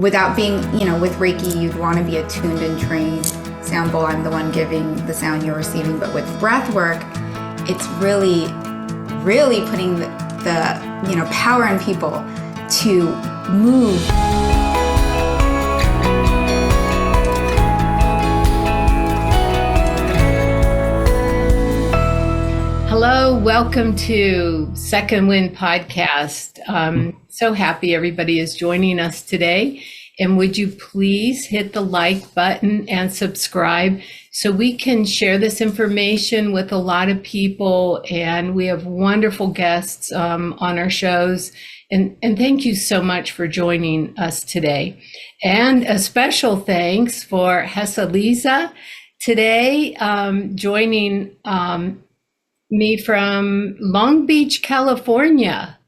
without being, with Reiki, you'd want to be attuned and trained. Sound bowl, I'm the one giving the sound you're receiving. But with breath work, it's really, really putting the power in people to move. Hello, welcome to Second Wind Podcast. So happy everybody is joining us today. And would you please hit the like button and subscribe so we can share this information with a lot of people. And we have wonderful guests on our shows. And thank you so much for joining us today. And a special thanks for Hecelize today, joining me from Long Beach, California.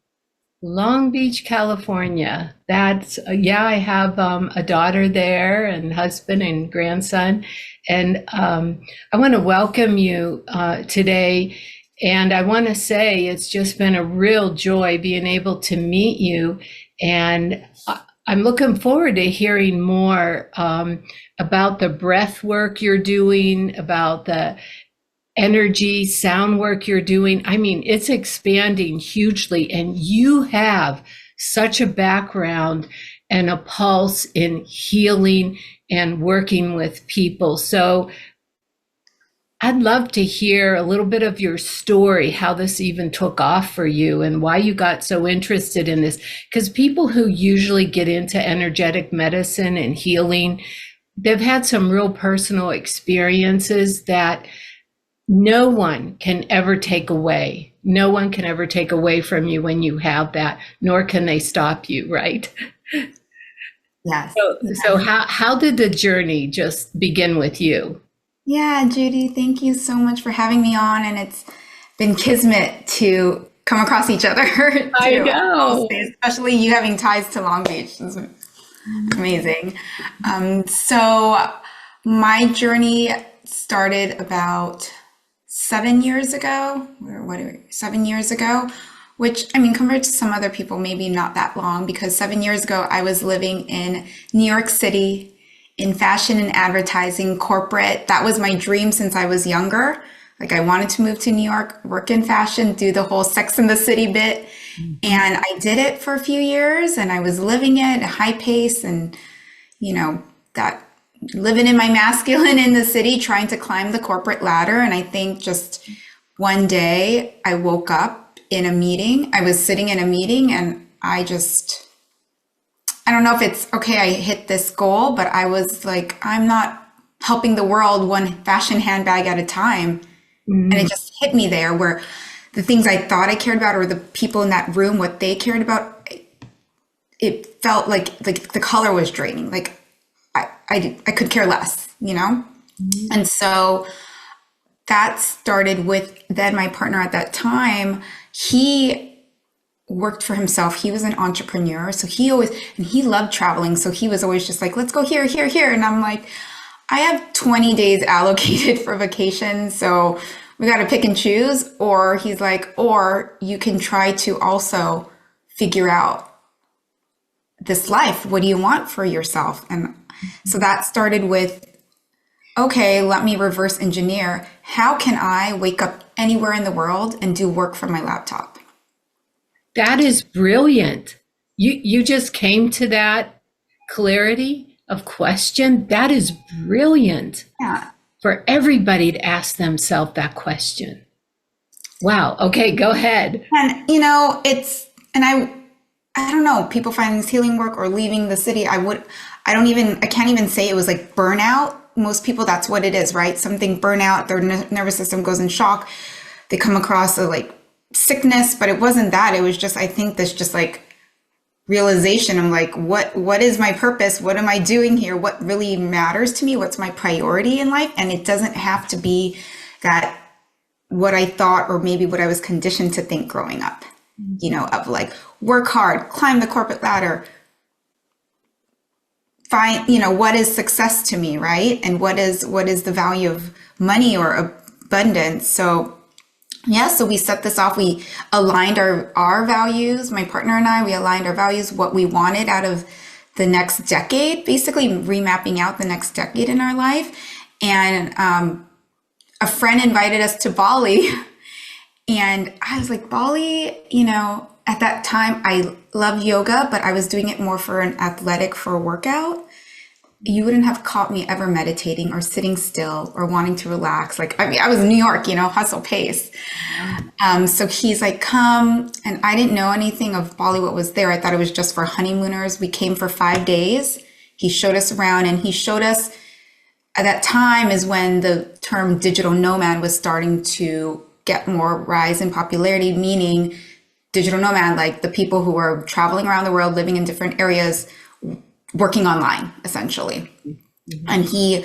Long Beach, California. That's, I have a daughter there and husband and grandson. And I want to welcome you today. And I want to say it's just been a real joy being able to meet you. And I'm looking forward to hearing more about the breath work you're doing, about the energy, sound work you're doing. I mean, it's expanding hugely, and you have such a background and a pulse in healing and working with people. So I'd love to hear a little bit of your story, how this even took off for you and why you got so interested in this. Because people who usually get into energetic medicine and healing, they've had some real personal experiences that no one can ever take away. No one can ever take away from you when you have that, nor can they stop you, right? Yes. So how did the journey just begin with you? Yeah, Judy, thank you so much for having me on. And it's been kismet to come across each other too. I know. Especially you having ties to Long Beach. It's amazing. So my journey started about 7 years ago, or 7 years ago, which, I mean, compared to some other people, maybe not that long, because 7 years ago, I was living in New York City in fashion and advertising, corporate. That was my dream since I was younger. Like, I wanted to move to New York, work in fashion, do the whole Sex and the City bit. And I did it for a few years, and I was living it at a high pace and, that living in my masculine in the city, trying to climb the corporate ladder. And I think just one day I woke up in a meeting. I was sitting in a meeting and I don't know if it's okay, I hit this goal, but I was like, I'm not helping the world one fashion handbag at a time. And it just hit me there where the things I thought I cared about, or the people in that room, what they cared about, it felt like the color was draining. Like, I could care less, And so that started with then my partner at that time. He worked for himself. He was an entrepreneur. So he loved traveling. So he was always just like, let's go here, here, here. And I'm like, I have 20 days allocated for vacation. So we got to pick and choose. Or he's like, or you can try to also figure out this life. What do you want for yourself? And so that started with, okay, let me reverse engineer. How can I wake up anywhere in the world and do work from my laptop? That is brilliant. You just came to that clarity of question. That is brilliant. Yeah. For everybody to ask themselves that question. Wow. Okay, go ahead. And I don't know, people finding this healing work or leaving the city. I can't even say it was like burnout. Most people, that's what it is, right? Something burnout, their nervous system goes in shock. They come across like sickness, but it wasn't that. It was just, I think this just like realization. I'm like, what is my purpose? What am I doing here? What really matters to me? What's my priority in life? And it doesn't have to be that what I thought, or maybe what I was conditioned to think growing up, of like, work hard, climb the corporate ladder, find, what is success to me, right? And what is the value of money or abundance? So Yeah, so we set this off. We aligned our values, my partner and I, we aligned our values, what we wanted out of the next decade, basically remapping out the next decade in our life. And a friend invited us to Bali. And I was like, Bali, at that time, I loved yoga, but I was doing it more for an athletic, for a workout. You wouldn't have caught me ever meditating or sitting still or wanting to relax. Like, I mean, I was in New York, hustle pace. So he's like, come. And I didn't know anything of Bali, what was there. I thought it was just for honeymooners. We came for 5 days. He showed us around, and he showed us at that time is when the term digital nomad was starting to get more rise in popularity, meaning digital nomad, like the people who were traveling around the world, living in different areas, working online, essentially. And he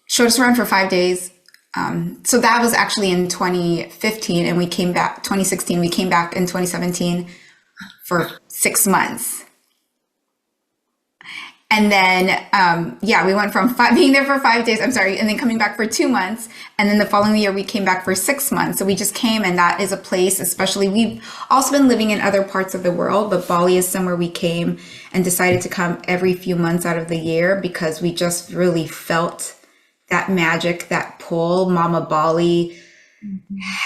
showed us around for 5 days. So that was actually in 2015, and we came back 2016. We came back in 2017 for 6 months. And then, we went from being there for 5 days, and then coming back for 2 months. And then the following year, we came back for 6 months. So we just came, and that is a place, especially, we've also been living in other parts of the world, but Bali is somewhere we came and decided to come every few months out of the year because we just really felt that magic, that pull. Mama Bali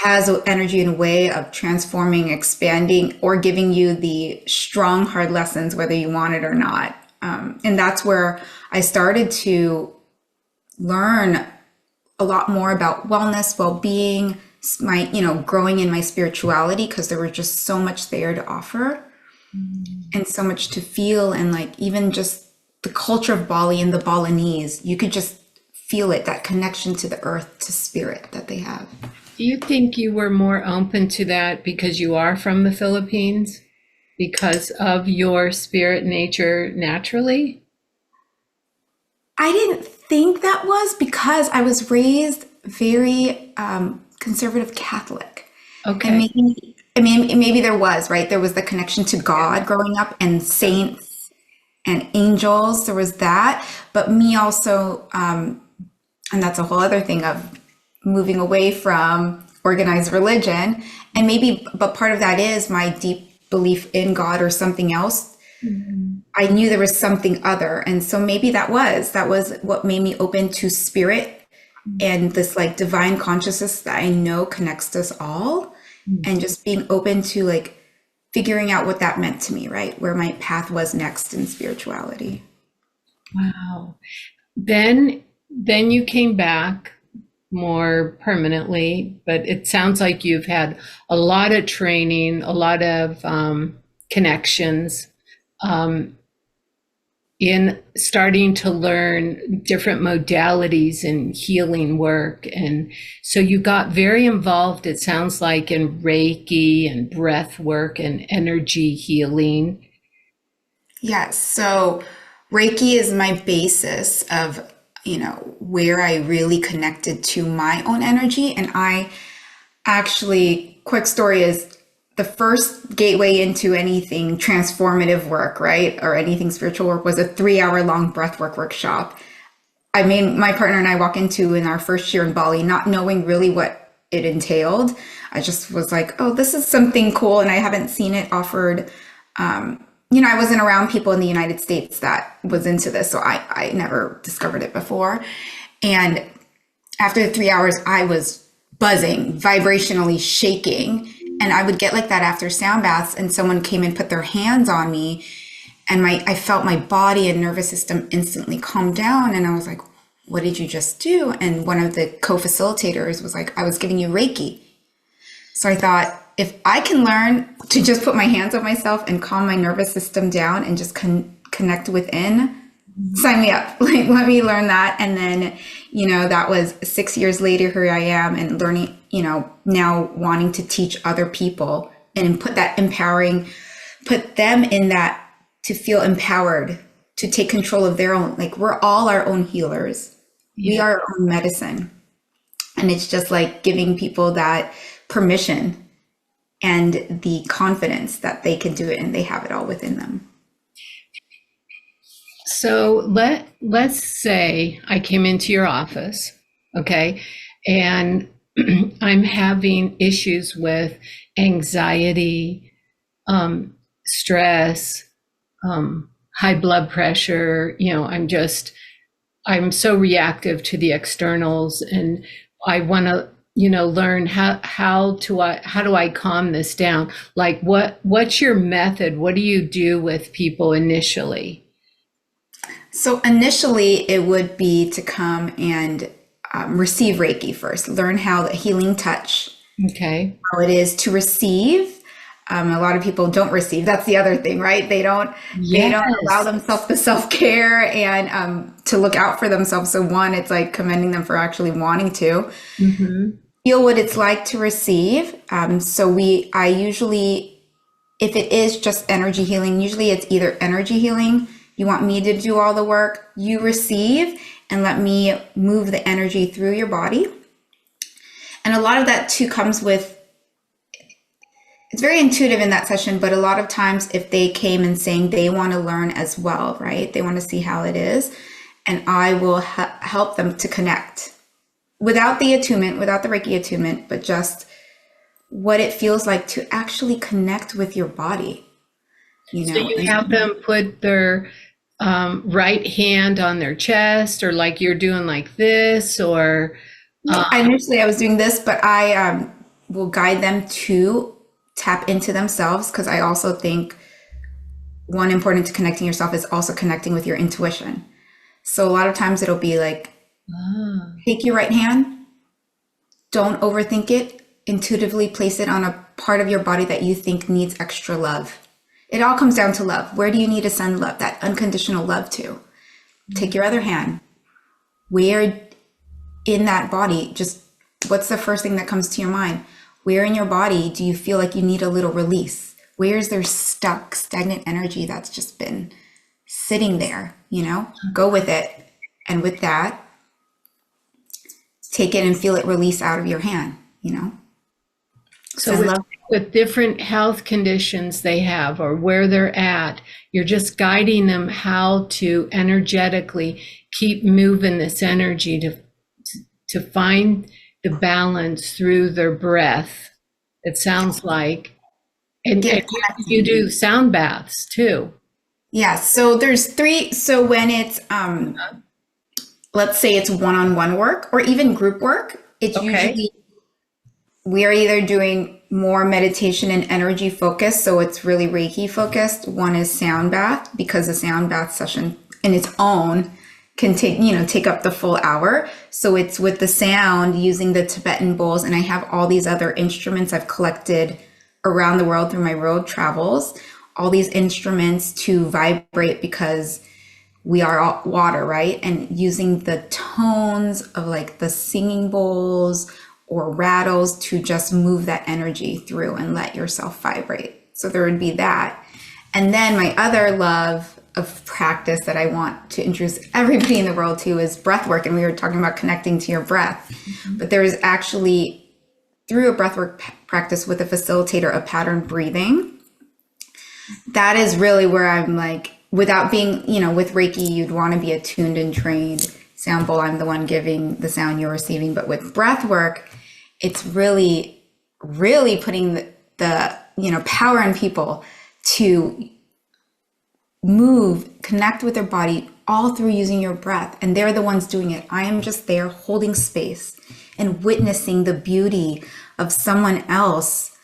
has an energy and way of transforming, expanding, or giving you the strong, hard lessons, whether you want it or not. And that's where I started to learn a lot more about wellness, well-being, growing in my spirituality, because there was just so much there to offer and so much to feel. And like, even just the culture of Bali and the Balinese, you could just feel it, that connection to the earth, to spirit that they have. Do you think you were more open to that because you are from the Philippines? Because of your spirit nature naturally? I didn't think that was because I was raised very conservative Catholic. Okay. And maybe there was, right? There was the connection to God growing up, and saints and angels. There was that. But me also, and that's a whole other thing of moving away from organized religion. But part of that is my deep belief in God or something else. I knew there was something other. And so maybe that was what made me open to spirit and this like divine consciousness that I know connects us all, and just being open to like figuring out what that meant to me, right? Where my path was next in spirituality. Wow. Then you came back more permanently, but it sounds like you've had a lot of training, a lot of connections, in starting to learn different modalities in healing work. And so you got very involved, it sounds like, in Reiki and breath work and energy healing. Yes. So Reiki is my basis of, where I really connected to my own energy. And I actually, quick story is the first gateway into anything transformative work, right? Or anything spiritual work was a 3-hour long breathwork workshop. I mean, my partner and I walked into in our first year in Bali, not knowing really what it entailed. I just was like, oh, this is something cool. And I haven't seen it offered. I wasn't around people in the United States that was into this. So I never discovered it before. And after the 3 hours, I was buzzing, vibrationally shaking. And I would get like that after sound baths, and someone came and put their hands on me, and I felt my body and nervous system instantly calm down. And I was like, what did you just do? And one of the co-facilitators was like, I was giving you Reiki. So I thought, if I can learn to just put my hands on myself and calm my nervous system down and just connect within, sign me up. Like, let me learn that. And then, that was 6 years later, here I am, and learning, now wanting to teach other people and put them in that, to feel empowered, to take control of their own, like, we're all our own healers. Yeah. We are our own medicine. And it's just like giving people that permission and the confidence that they can do it, and they have it all within them. So let's say I came into your office, okay, and I'm having issues with anxiety, stress, high blood pressure. I'm so reactive to the externals, and I want to, learn how do I calm this down? Like, what's your method? What do you do with people initially? So initially, it would be to come and receive Reiki first, learn how the healing touch, Okay. how it is to receive. A lot of people don't receive. That's the other thing, right? They don't allow Yes. themselves the self-care and to look out for themselves. So one, it's like commending them for actually wanting to Hmm. feel what it's like to receive. I usually, if it is just energy healing, usually it's either energy healing, you want me to do all the work, you receive, and let me move the energy through your body. And a lot of that too comes with, it's very intuitive in that session, but a lot of times if they came and saying they want to learn as well, right? They want to see how it is. And I will help them to connect without the attunement, without the Reiki attunement, but just what it feels like to actually connect with your body, So you and have them put their right hand on their chest, or like you're doing like this, or yeah, initially I was doing this, but I will guide them to tap into themselves because I also think one important to connecting yourself is also connecting with your intuition. So a lot of times it'll be like, ah, take your right hand, don't overthink it, intuitively place it on a part of your body that you think needs extra love. It all comes down to love. Where do you need to send love, that unconditional love to? Take your other hand. Where in that body, just what's the first thing that comes to your mind? Where in your body do you feel like you need a little release? Where is there stuck, stagnant energy that's just been sitting there? Go with it. And with that, take it and feel it release out of your hand. so So I love, with different health conditions they have or where they're at, you're just guiding them how to energetically keep moving this energy to find the balance through their breath. It sounds like, and get you connecting. do sound baths too. Yeah, so there's three. So when it's let's say it's one-on-one work or even group work, it's Okay. usually we are either doing more meditation and energy focused, so it's really Reiki focused. One is sound bath because a sound bath session in its own can take up the full hour. So it's with the sound using the Tibetan bowls, and I have all these other instruments I've collected around the world through my road travels. All these instruments to vibrate because we are all water, right? And using the tones of like the singing bowls or rattles to just move that energy through and let yourself vibrate. So there would be that. And then my other love of practice that I want to introduce everybody in the world to is breath work. And we were talking about connecting to your breath. But there is actually, through a breathwork practice with a facilitator, a pattern breathing. That is really where I'm like, without being, with Reiki, you'd want to be attuned and trained. Sound bowl, I'm the one giving the sound you're receiving. But with breath work, it's really, really putting the power in people to move, connect with their body all through using your breath. And they're the ones doing it. I am just there holding space and witnessing the beauty of someone else,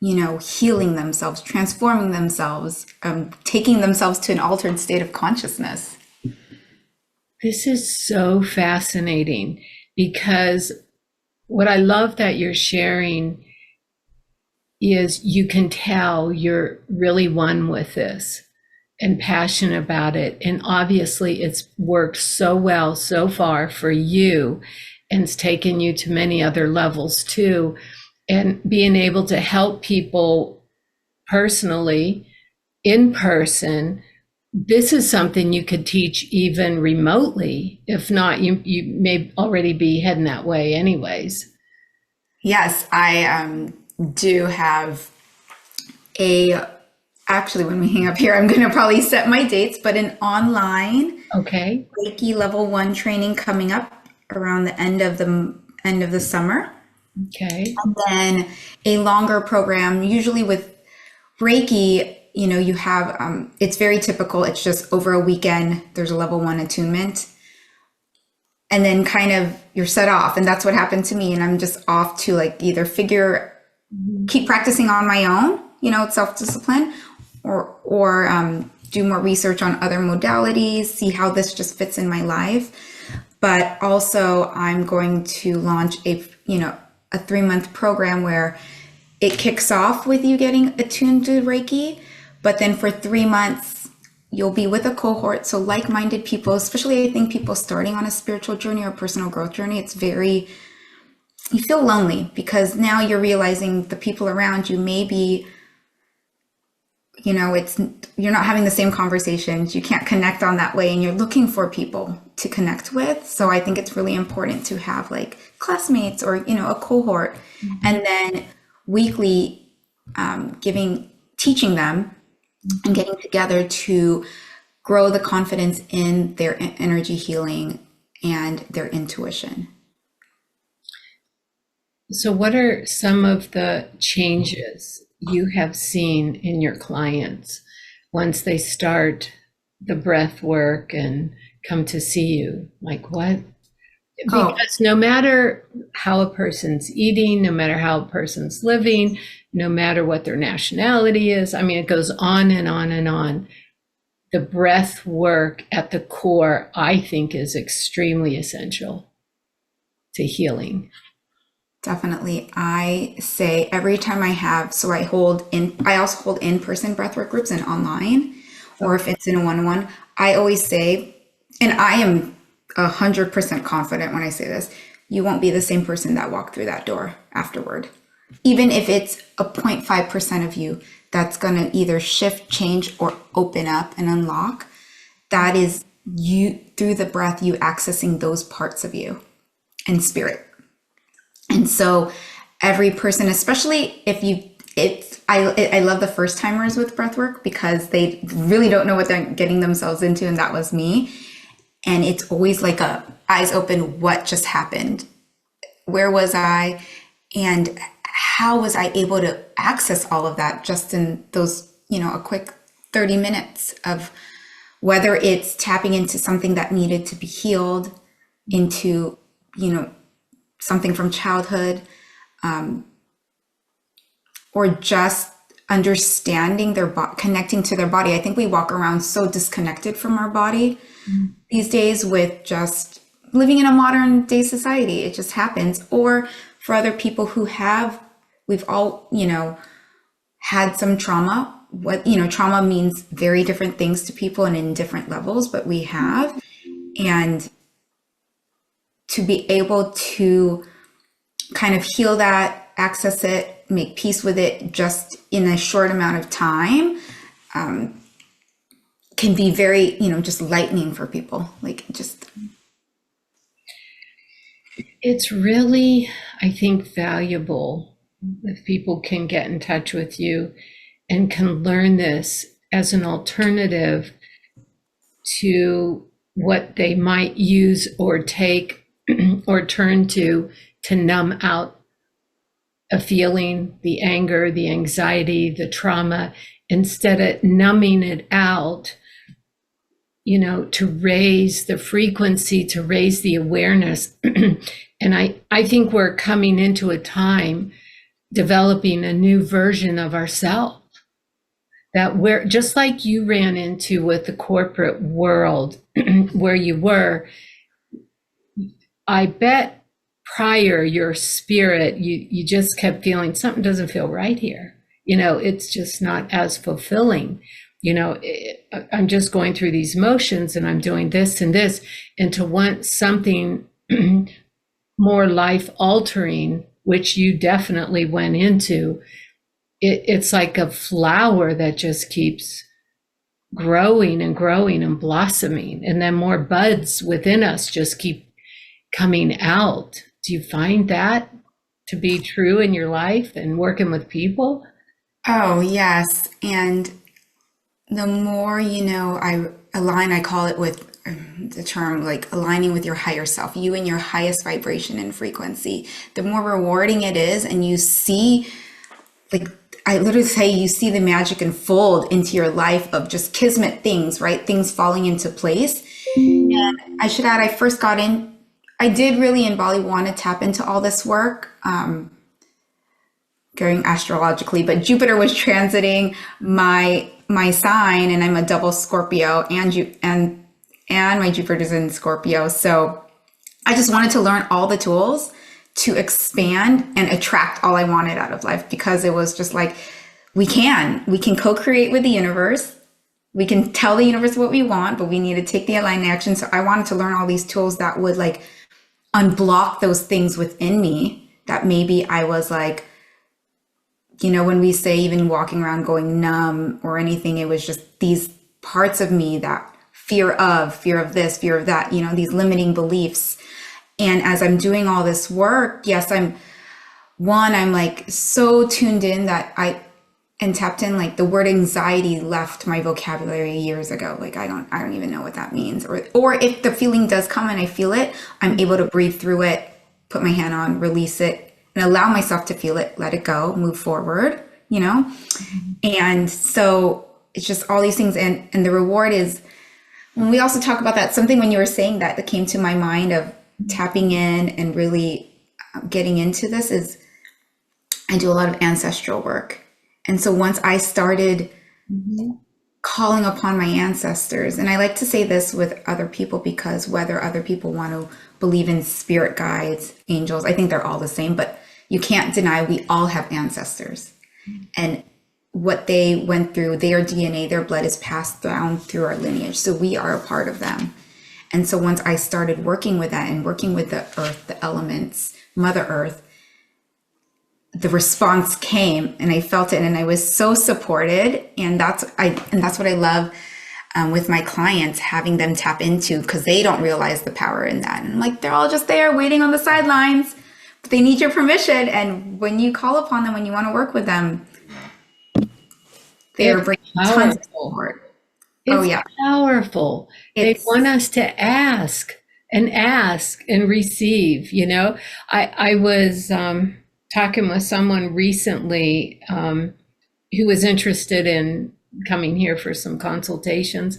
healing themselves, transforming themselves, taking themselves to an altered state of consciousness. This is so fascinating because what I love that you're sharing is you can tell you're really one with this and passionate about it. And obviously, it's worked so well so far for you, and it's taken you to many other levels too. And being able to help people personally, in person, this is something you could teach even remotely. If not, you may already be heading that way anyways. Yes, I do have a, actually, when we hang up here, I'm going to probably set my dates, but an online Okay. Reiki level 1 training coming up around the end of the summer. Okay. And then a longer program, usually with Reiki, you have, it's very typical. It's just over a weekend, there's a level 1 attunement. And then kind of you're set off. And that's what happened to me. And I'm just off to like either keep practicing on my own, self-discipline, or do more research on other modalities, see how this just fits in my life. But also I'm going to launch a 3-month program where it kicks off with you getting attuned to Reiki, but then for 3 months, you'll be with a cohort. So like-minded people, especially I think people starting on a spiritual journey or personal growth journey, you feel lonely because now you're realizing the people around you maybe, you're not having the same conversations. You can't connect on that way and you're looking for people to connect with. So I think it's really important to have like classmates or, a cohort, and then weekly teaching them and getting together to grow the confidence in their energy healing and their intuition. So what are some of the changes you have seen in your clients once they start the breath work and come to see you? Like what? Because no matter how a person's eating, no matter how a person's living, no matter what their nationality is, I mean, it goes on and on and on. The breath work at the core, I think, is extremely essential to healing. Definitely. I say every time I also hold in-person breathwork groups and online, or if it's in a one-on-one, I always say, and I am 100% confident when I say this, you won't be the same person that walked through that door afterward. Even if it's a 0.5% of you that's going to either shift, change, or open up and unlock, that is you, through the breath, you accessing those parts of you and spirit. And so every person, especially I love the first timers with breathwork because they really don't know what they're getting themselves into. And that was me. And it's always like eyes open, what just happened? Where was I? And how was I able to access all of that just in those, a quick 30 minutes of whether it's tapping into something that needed to be healed, into, something from childhood, or just understanding connecting to their body. I think we walk around so disconnected from our body these days with just living in a modern day society. It just happens. Or for other people we've all, had some trauma. Trauma means very different things to people and in different levels, but we have. And to be able to kind of heal that, access it, make peace with it just in a short amount of time can be very, just lightening for people. It's really, I think, valuable if people can get in touch with you and can learn this as an alternative to what they might use or take or turn to numb out a feeling, the anger, the anxiety, the trauma, instead of numbing it out, to raise the frequency, to raise the awareness. And I think we're coming into a time developing a new version of ourselves that we're just like you ran into with the corporate world where you were. I bet prior your spirit, you just kept feeling something doesn't feel right here. It's just not as fulfilling. I'm just going through these motions and I'm doing this and this, and to want something more life altering, which you definitely went into, it's like a flower that just keeps growing and growing and blossoming, and then more buds within us just keep coming out. Do you find that to be true in your life and working with people? Oh, yes. And the more, I call it with the term like aligning with your higher self, you and your highest vibration and frequency, the more rewarding it is. And you see, like, I literally say you see the magic unfold into your life of just kismet things, right? Things falling into place. And I should add, I first got in, I did really in Bali want to tap into all this work, going astrologically, but Jupiter was transiting my sign, and I'm a double Scorpio, and my Jupiter's in Scorpio. So I just wanted to learn all the tools to expand and attract all I wanted out of life, because it was just like, we can co-create with the universe. We can tell the universe what we want, but we need to take the aligned action. So I wanted to learn all these tools that would like unblock those things within me that maybe I was like, when we say even walking around going numb or anything, it was just these parts of me that fear of this, fear of that, these limiting beliefs. And as I'm doing all this work, yes, I'm like so tuned in that and tapped in, like the word anxiety left my vocabulary years ago. Like I don't even know what that means. Or if the feeling does come and I feel it, I'm able to breathe through it, put my hand on, release it, and allow myself to feel it, let it go, move forward, And so it's just all these things. And the reward is, when we also talk about that, something when you were saying that came to my mind of tapping in and really getting into this is I do a lot of ancestral work. And so once I started calling upon my ancestors, and I like to say this with other people, because whether other people want to believe in spirit guides, angels, I think they're all the same, but you can't deny we all have ancestors. And what they went through, their DNA, their blood is passed down through our lineage. So we are a part of them. And so once I started working with that and working with the earth, the elements, Mother Earth, the response came and I felt it, and I was so supported. And that's what I love with my clients, having them tap into, because they don't realize the power in that. And I'm like, they're all just there waiting on the sidelines, but they need your permission. And when you call upon them, when you want to work with them, they are bringing tons of support. It's powerful. They want us to ask and receive. I was talking with someone recently who was interested in coming here for some consultations,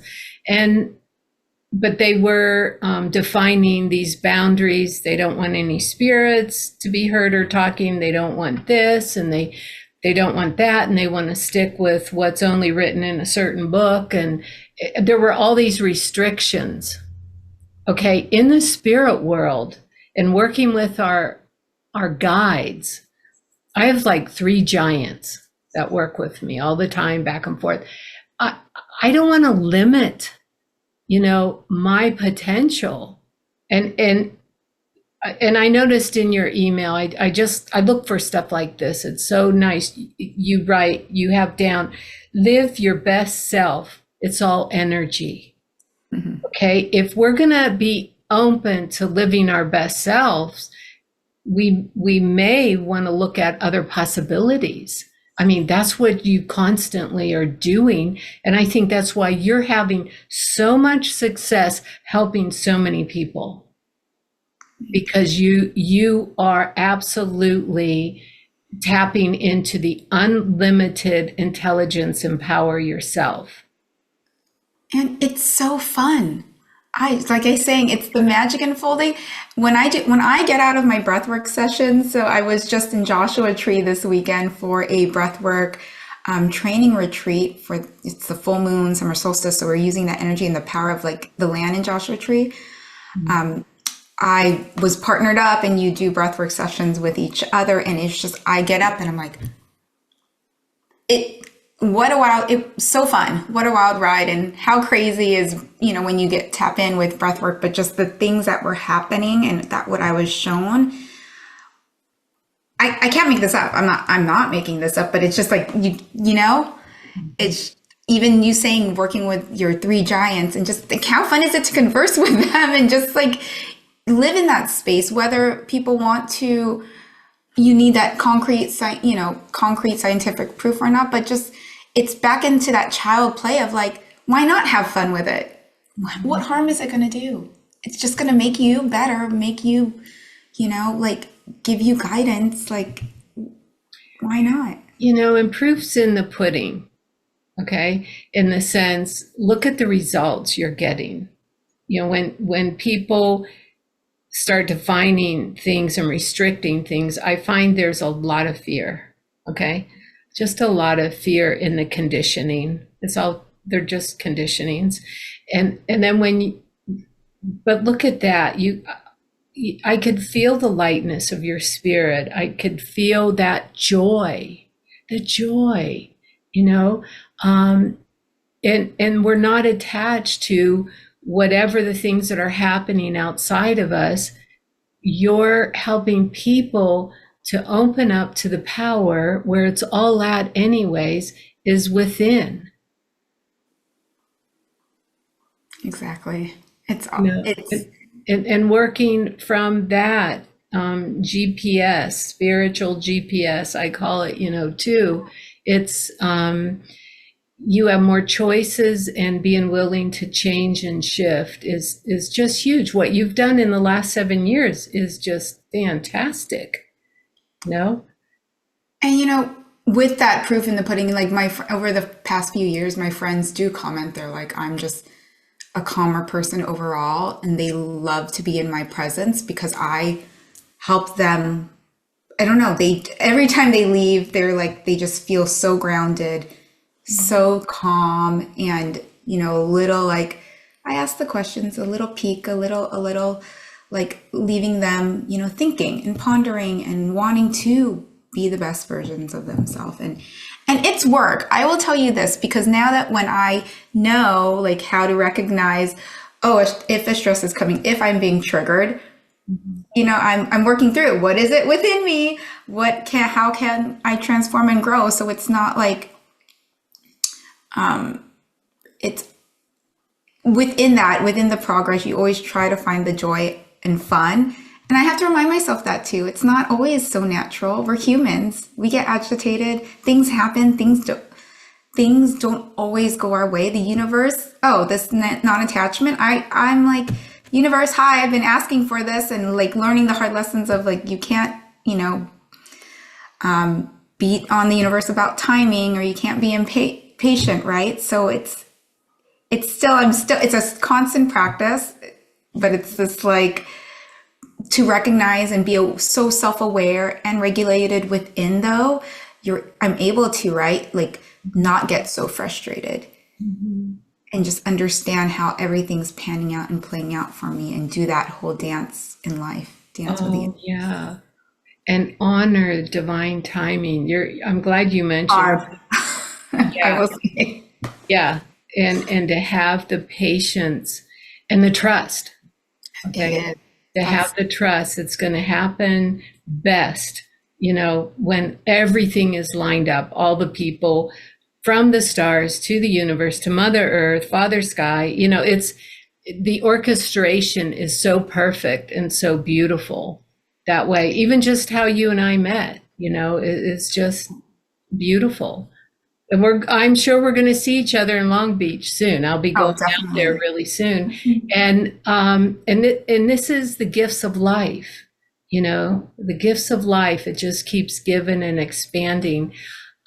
but they were defining these boundaries. They don't want any spirits to be heard or talking. They don't want this, and they don't want that, and they want to stick with what's only written in a certain book. And there were all these restrictions. Okay, in the spirit world and working with our guides, I have like 3 giants that work with me all the time, back and forth. I don't want to limit, my potential. And I noticed in your email, I look for stuff like this. It's so nice. You write, you have down, live your best self. It's all energy. Mm-hmm. Okay. If we're going to be open to living our best selves, we may want to look at other possibilities. I mean, that's what you constantly are doing. And I think that's why you're having so much success helping so many people, because you are absolutely tapping into the unlimited intelligence and power yourself. And it's so fun. Like I saying, it's the magic unfolding. When I get out of my breathwork sessions, so I was just in Joshua Tree this weekend for a breathwork training retreat it's the full moon, summer solstice. So we're using that energy and the power of like the land in Joshua Tree. Mm-hmm. I was partnered up, and you do breathwork sessions with each other. And it's just, I get up and I'm like, it's so fun. What a wild ride. And how crazy is, when you tap in with breathwork, but just the things that were happening and that what I was shown, I can't make this up. I'm not making this up, but it's just like, it's even you saying working with your 3 giants, and just think how fun is it to converse with them and just like live in that space, whether people want to, you need that concrete scientific proof or not, but just, it's back into that child play of like, why not have fun with it? What harm is it going to do? It's just going to make you better, make you, like give you guidance. Like, why not? And proof's in the pudding, okay? In the sense, look at the results you're getting. When people start defining things and restricting things, I find there's a lot of fear, okay? Just a lot of fear in the conditioning. They're just conditionings. And then but look at that. I could feel the lightness of your spirit. I could feel that joy, the joy, and we're not attached to whatever the things that are happening outside of us. You're helping people to open up to the power where it's all at anyways, is within. Exactly. And working from that GPS, spiritual GPS, I call it, too. It's you have more choices, and being willing to change and shift is just huge. What you've done in the last 7 years is just fantastic. No? And with that proof in the pudding, like over the past few years, my friends do comment. They're like, I'm just a calmer person overall, and they love to be in my presence because I help them. I don't know. Every time they leave, they're like, they just feel so grounded, so calm, and a little like, I ask the questions, a little peak, a little like leaving them, thinking and pondering and wanting to be the best versions of themselves. And it's work. I will tell you this, because now that when I know like how to recognize, if a stress is coming, if I'm being triggered, I'm working through what is it within me? How can I transform and grow? So it's not like, it's within the progress, you always try to find the joy and fun. And I have to remind myself that too. It's not always so natural. We're humans. We get agitated. Things happen. Things don't always go our way. The universe, this non-attachment. I'm like, universe, hi, I've been asking for this, and like learning the hard lessons of like, you can't, beat on the universe about timing, or you can't be impatient, right? So it's it's a constant practice, but it's this like, to recognize and be so self-aware and regulated within, though, I'm able to, right, like not get so frustrated and just understand how everything's panning out and playing out for me, and do that whole dance in life, dance with the yeah. And honor divine timing. I'm glad you mentioned. I will say. Yeah. And to have the patience and the trust. Okay. To have the trust, it's going to happen best, when everything is lined up, all the people from the stars to the universe to Mother Earth, Father Sky, it's the orchestration is so perfect and so beautiful that way. Even just how you and I met, it's just beautiful. And I'm sure we're going to see each other in Long Beach soon. I'll be going out there really soon. And this is the gifts of life, the gifts of life. It just keeps giving and expanding.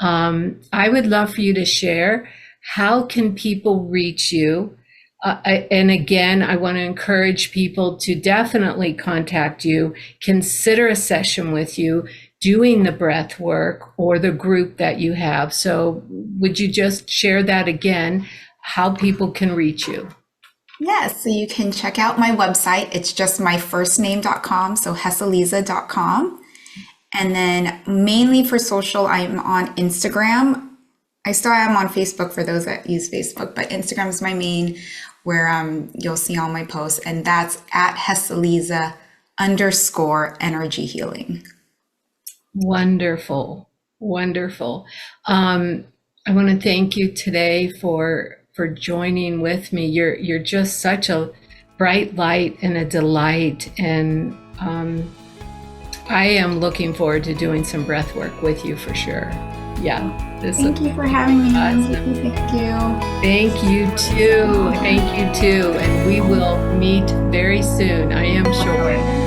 I would love for you to share, how can people reach you? And again, I want to encourage people to definitely contact you, consider a session with you, doing the breath work or the group that you have. So would you just share that again, how people can reach you? Yes, so you can check out my website. It's just my first name.com, so hecelize.com. And then mainly for social, I'm on Instagram. I still am on Facebook for those that use Facebook, but Instagram is my main, where you'll see all my posts, and that's at Hecelize_energy healing. Wonderful. I want to thank you today for joining with me. You're just such a bright light and a delight, and I am looking forward to doing some breath work with you for sure. Yeah. Thank you for having me. Awesome. Thank you. Thank you too. And we will meet very soon, I am sure.